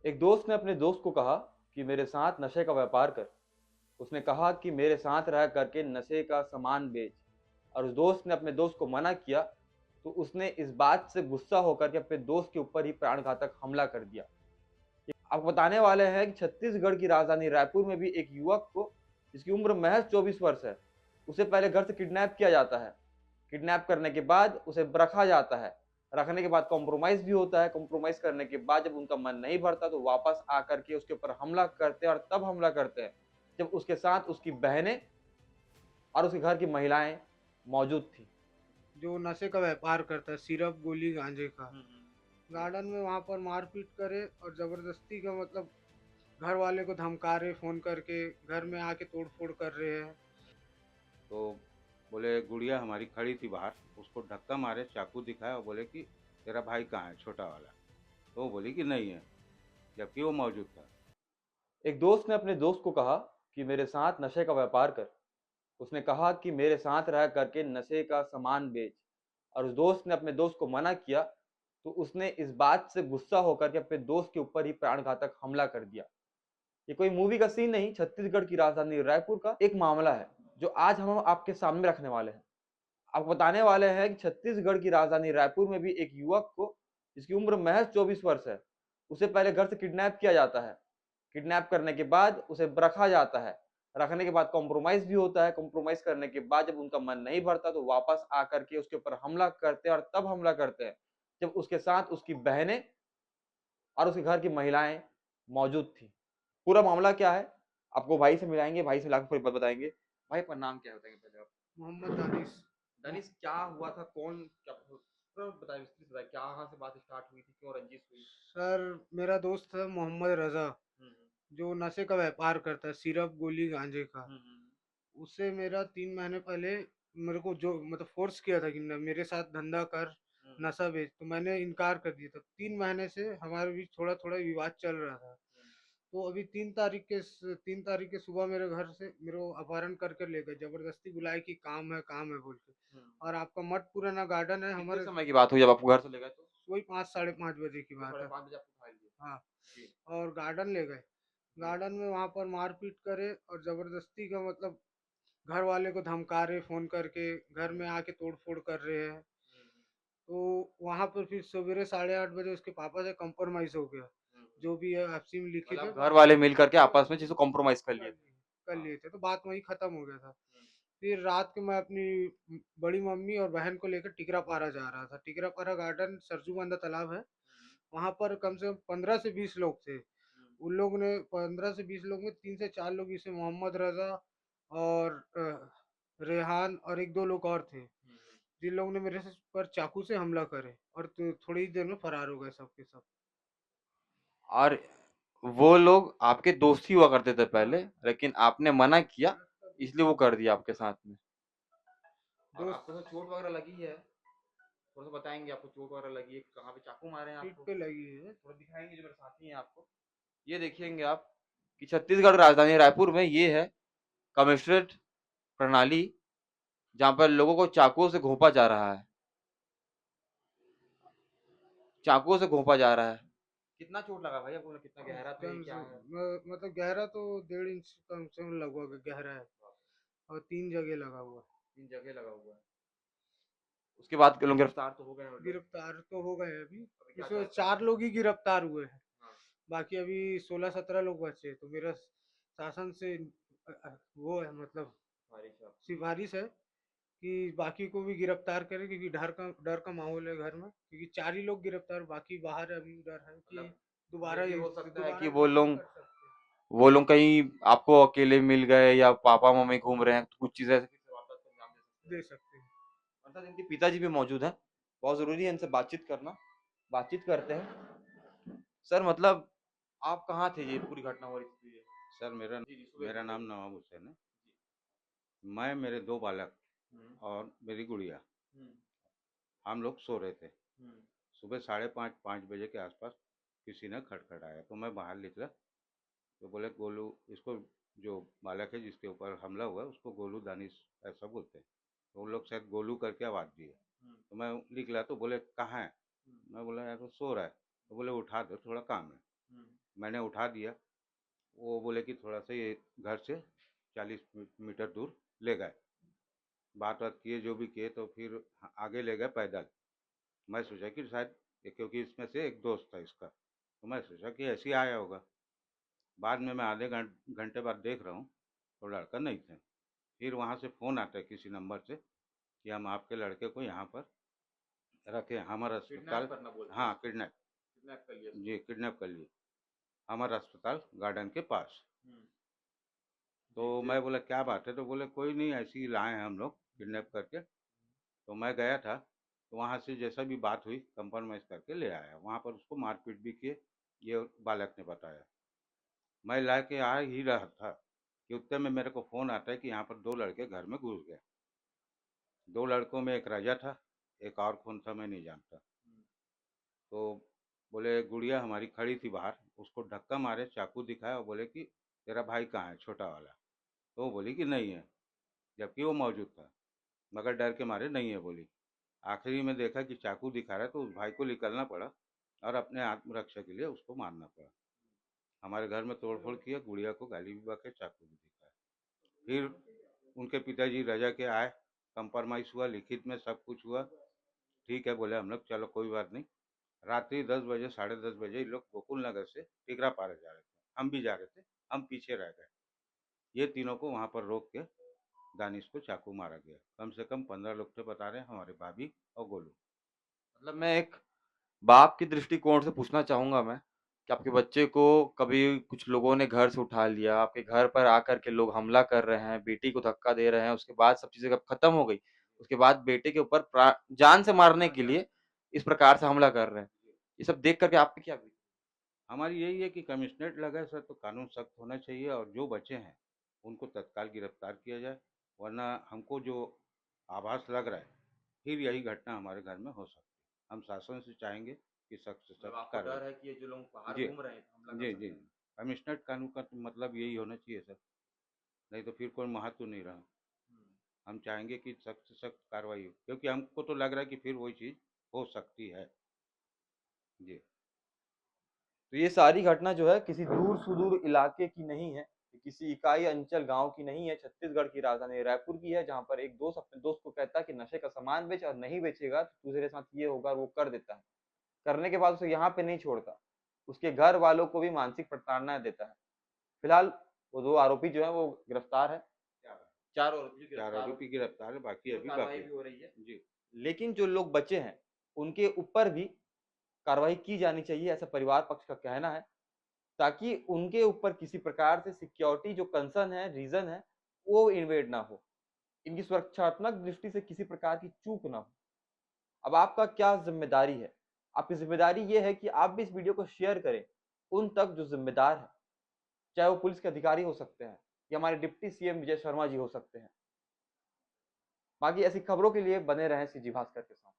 एक दोस्त ने अपने दोस्त को कहा कि मेरे साथ नशे का व्यापार कर। उसने कहा कि मेरे साथ रह करके नशे का सामान बेच। और उस दोस्त ने अपने दोस्त को मना किया तो उसने इस बात से गुस्सा होकर के अपने दोस्त के ऊपर ही प्राणघातक हमला कर दिया। आपको बताने वाले हैं कि छत्तीसगढ़ की राजधानी रायपुर में भी एक युवक को, जिसकी उम्र महज 24 वर्ष है, उसे पहले घर से किडनैप किया जाता है। किडनैप करने के बाद उसे रखा जाता है। रखने के बाद कॉम्प्रोमाइज भी होता है। कॉम्प्रोमाइज करने के बाद जब उनका मन नहीं भरता तो वापस आकर के उसके ऊपर हमला करते हैं। और तब हमला करते हैं जब उसके साथ उसकी बहनें और उसके घर की महिलाएं मौजूद थी। जो नशे का व्यापार करता है, सिरप गोली गांजे का। जी। गार्डन में वहां पर मारपीट करे और जबरदस्ती का मतलब घर वाले को धमका रहे, फोन करके घर में आके तोड़ फोड़ कर रहे हैं। तो बोले गुड़िया हमारी खड़ी थी बाहर, उसको धक्का मारे, चाकू दिखाया और बोले कि तेरा भाई कहाँ है छोटा वाला। तो वो बोली कि नहीं है, जबकि वो मौजूद था। एक दोस्त ने अपने दोस्त को कहा कि मेरे साथ नशे का व्यापार कर। उसने कहा कि मेरे साथ रह करके नशे का सामान बेच। और उस दोस्त ने अपने दोस्त को मना किया तो उसने इस बात से गुस्सा होकर के अपने दोस्त के ऊपर ही प्राणघातक हमला कर दिया। ये कोई मूवी का सीन नहीं, छत्तीसगढ़ की राजधानी रायपुर का एक मामला है जो आज हम आपके सामने रखने वाले हैं। आपको बताने वाले हैं कि छत्तीसगढ़ की राजधानी रायपुर में भी एक युवक को, जिसकी उम्र महज 24 वर्ष है, उसे पहले घर से किडनैप किया जाता है। किडनैप करने के बाद उसे रखा जाता है। रखने के बाद कॉम्प्रोमाइज भी होता है। कॉम्प्रोमाइज करने के बाद जब उनका मन नहीं भरता तो वापस आकर के उसके ऊपर हमला करते हैं। और तब हमला करते हैं जब उसके साथ उसकी बहनें और उसके घर की महिलाएं मौजूद थी। पूरा मामला क्या है आपको भाई से मिलाएंगे, भाई से मिलाकर पूरी बात बताएंगे। भाई अपना नाम क्या बताएंगे पहले आप? मोहम्मद दानिश। दानिश, क्या हुआ था? कौन क्या पूरा बताइए, विस्तृत बताइए, क्या कहाँ से बात स्टार्ट हुई थी, क्यों रंजिश हुई? सर, मेरा दोस्त था मोहम्मद रजा, हम्म जो नशे का व्यापार करता है, सिरप गोली गांजे का। हम्म उससे मेरा 3 महीने पहले मेरे को जो मतलब फोर्स किया था कि मेरे साथ धंधा कर, हम्म नशा बेच, तो मैंने इनकार कर दिया था। 3 महीने से हमारे बीच थोड़ा थोड़ा विवाद चल रहा था। तो अभी 3 तारीख के सुबह मेरे घर से मेरे को अपहरण करके ले गए, जबरदस्ती बुलाए कि काम है बोल के। हम्म। और आपका मठ पुराना गार्डन है कितने हमारे। समय की बात हुई जब आपको घर से ले गए तो? वही 5 साढ़े 5 बजे की सुबह बात साढ़े है। पाँच बजे आपको उठा लिए? हाँ। जी। और गार्डन ले गए। जी। गार्डन में वहां पर मारपीट करे और जबरदस्ती का मतलब घर वाले को धमका रहे, फोन करके घर में आके तोड़ फोड़ कर रहे हैं। हम्म तो वहां पर फिर सवेरे 8:30 बजे उसके पापा से कंप्रोमाइज हो गया। हम्म। जो भी है आपसी में लिखित है, मतलब घर वाले मिल करके आपस में चीजों कॉम्प्रोमाइज कर कर लिए थे? लिए कर हाँ। लिए थे, तो बात वहीं खत्म हो गया था। हम्म फिर रात को मैं अपनी बड़ी मम्मी और बहन को लेकर टिकरापारा जा रहा था। टिकरापारा गार्डन सरजूबंदा तालाब है। वहां पर कम से कम 15 से 20 लोग थे। हम्म उन लोग ने 15 से 20 लोग में 3 से 4 लोग, इसे मोहम्मद रजा और रेहान और एक दो लोग और थे, हम्म। जिन लोगों ने मेरे से पर चाकू से हमला करे और थोड़ी ही देर में फरार हो गए सब के सब। और वो लोग आपके दोस्त ही हुआ करते थे हाँ। पहले, लेकिन आपने मना किया, हाँ, सब इसलिए वो कर दिया आपके साथ में। और दोस्त। आपको तो चोट वगैरह लगी है? थोड़ा सा बताएंगे, आपको चोट वगैरह लगी है, कहाँ पे चाकू मारे हैं पीठ आपको? पे लगी है। थोड़ा दिखाएंगे जो मेरे साथी हैं आपको। ये देखिएंगे आप कि छत्तीसगढ़ राजधानी रायपुर में ये है कमिश्नरेट प्रणाली, जहाँ पर लोगों को चाकुओं से घोंपा जा रहा है। चाकुओं से घोंपा जा रहा है। कितना चोट लगा भाई आपको? कितना गहरा था, ये कम क्या से है? मतलब गहरा तो 1.5 इंच कम से कम लगभग गहरा है। और 3 जगह लगा हुआ है। 3 जगह लगा हुआ है। उसके बाद के लोग गिरफ्तार तो हो गए हैं लोग? गिरफ्तार तो हो गए हैं अभी। अभी क्या इसमें चाहते हैं? 4 लोग ही गिरफ्तार हुए हैं। हाँ। बाकी अभी 16-17 लोग बचे हैं। तो मेरा शासन से वो है मतलब बारिश है आपको? सिफारिश है कि बाकी को भी गिरफ्तार करें, क्योंकि डर का माहौल है घर में, क्योंकि 4 ही लोग गिरफ्तार, बाकी बाहर है। अभी डर है कि मतलब ये दोबारा भी ये हो सकता है दोबारा कि ये नहीं कर सकते। वो लोग कहीं आपको अकेले मिल गए या पापा मम्मी घूम रहे हैं तो कुछ चीजें ऐसे फिर से वारदात को अंजाम दे सकते हैं। दे सकते हैं। अर्थात इनके पिताजी भी मौजूद हैं। बहुत जरूरी है इनसे बातचीत करना। बातचीत करते हैं। सर मतलब आप कहाँ थे ये पूरी घटना हो रही थी ये? सर मेरा जी जी, सुबह मेरा सुबह नाम की। नवाब हुसैन है। जी। मैं, मेरे दो बालक हम्म और मेरी गुड़िया, हम्म हम लोग सो रहे थे। हम्म सुबह 5:30 5 बजे के आसपास किसी ने खटखटाया, तो मैं बाहर निकला। तो बोले गोलू, इसको जो बालक है जिसके ऊपर हमला हुआ है उसको गोलू दानिश ऐसा बोलते हैं। तो उन लोग शायद गोलू करके आवाज़ दिए। हम्म तो मैं निकला तो बोले कहाँ है? हम्म मैं बोला यार वो सो रहा है। तो बोले उठा दो, थोड़ा काम है। मैंने उठा दिया। वो बोले कि थोड़ा सा ये घर से 40 मीटर दूर ले गए। बात बात किए, जो भी किए, तो फिर आगे ले गए पैदल। मैं सोचा कि शायद क्योंकि इसमें से एक दोस्त था इसका, तो मैं सोचा कि ऐसे ही आया होगा। बाद में मैं आधे घंटे बाद देख रहा हूँ तो लड़का नहीं थे। फिर वहाँ से फ़ोन आता है किसी नंबर से कि हम आपके लड़के को यहाँ पर रखे, हमारा अस्पताल। किडनैप करना बोलते हैं हाँ, उसको। किडनैप। किडनैप कर लिया जी, किडनैप कर लिए, हमारा अस्पताल गार्डन के पास। हम्म, तो जी फिर। मैं बोला क्या बात है, तो बोले कोई नहीं, ऐसे ही लाए हैं हम लोग किडनैप करके। तो मैं गया था, तो वहाँ से जैसा भी बात हुई कंप्रोमाइज़ करके ले आया। वहाँ पर उसको मारपीट भी किए, ये बालक ने बताया। मैं ला के आ ही रहा था कि उतने में मेरे को फ़ोन आता है कि यहाँ पर 2 लड़के घर में घुस गए। 2 लड़कों में एक राजा था, एक और कौन था मैं नहीं जानता। तो बोले गुड़िया हमारी खड़ी थी बाहर, उसको धक्का मारे, चाकू दिखाया और बोले कि तेरा भाई कहाँ है, छोटा वाला? तो वो बोली कि नहीं है, जबकि वो मौजूद था, मगर डर के मारे नहीं है बोली। आखिरी में देखा कि चाकू दिखा रहा है, तो उस भाई को निकलना पड़ा और अपने आत्मरक्षा के लिए उसको मारना पड़ा। हमारे घर में तोड़-फोड़ किया, गुड़िया को गाली भी बके, चाकू भी दिखाया। फिर उनके पिताजी रजा के आए, कंप्रोमाइज़ हुआ, लिखित में सब कुछ हुआ। ठीक है बोले हम लोग, चलो कोई बात नहीं। रात्रि 10 बजे, साढ़े 10 बजे ये लोग गोकुल नगर से टिकरा पार जा रहे थे। हम भी जा रहे थे, हम पीछे रह गए। ये तीनों को वहाँ पर रोक के दानिश को चाकू मारा गया। कम से कम 15 लोग थे बता रहे हैं, हमारे भाभी और गोलू। मतलब मैं एक बाप के दृष्टिकोण से पूछना चाहूँगा मैं, कि आपके बच्चे को कभी कुछ लोगों ने घर से उठा लिया, आपके घर पर आकर के लोग हमला कर रहे हैं, बेटी को धक्का दे रहे हैं, उसके बाद सब चीज़ें जब खत्म हो गई, उसके बाद बेटे के ऊपर जान से मारने के लिए इस प्रकार से हमला कर रहे हैं। ये सब देख कर के आप पे क्या बीती? हमारी यही है कि कमिश्नरेट लगा सर तो कानून सख्त होना चाहिए और जो बचे हैं उनको तत्काल गिरफ्तार किया जाए, वरना हमको जो आभास लग रहा है फिर यही घटना हमारे घर में हो सकती है। हम शासन से चाहेंगे कि सख्त से मतलब सख्त आपको कार्रवाई। डर है कि ये जो लोग बाहर जी, घूम रहे हैं, हमला कर जी, जी। सकते हैं? कमिश्नरेट कानून का तो मतलब यही होना चाहिए सर, नहीं तो फिर कोई महत्व नहीं रहा। हुँ। हम चाहेंगे कि सख्त से सख्त कार्रवाई हो, क्योंकि हमको तो लग रहा है कि फिर वही चीज़ हो सकती है। जी। तो ये सारी घटना जो है किसी दूर-सुदूर इलाके की नहीं है, किसी इकाई अंचल गाँव की नहीं है, छत्तीसगढ़ की राजधानी रायपुर की है, जहाँ पर एक दोस्त अपने दोस्त को कहता है कि नशे का सामान बेच और नहीं बेचेगा तो तेरे साथ ये होगा और वो कर देता है। करने के बाद उसे यहाँ पे नहीं छोड़ता, उसके घर वालों को भी मानसिक प्रताड़ना देता है। फिलहाल वो 2 आरोपी जो हैं वो गिरफ्तार है, 4 आरोपी जो 4 गिरफ्तार हो आरोपी गिरफ्तार है, बाकी चुके, अभी कार्रवाई बाकी भी है। हो रही है। जी। लेकिन जो लोग बचे हैं, उनके ऊपर भी कार्रवाई की जानी चाहिए, ऐसा परिवार पक्ष का कहना है। ताकि उनके ऊपर किसी प्रकार से सिक्योरिटी जो कंसर्न है, रीज़न है, वो इन्वेड ना हो। इनकी सुरक्षात्मक दृष्टि से किसी प्रकार की चूक ना हो। अब आपका क्या ज़िम्मेदारी है? आपकी ज़िम्मेदारी ये है कि आप भी इस वीडियो को शेयर करें, उन तक जो ज़िम्मेदार हैं। चाहे वो पुलिस के अधिकारी हो सकते हैं या हमारे डिप्टी सीएम विजय शर्मा जी हो सकते हैं। बाकी ऐसी खबरों के लिए बने रहें सीजी भास्कर के साथ।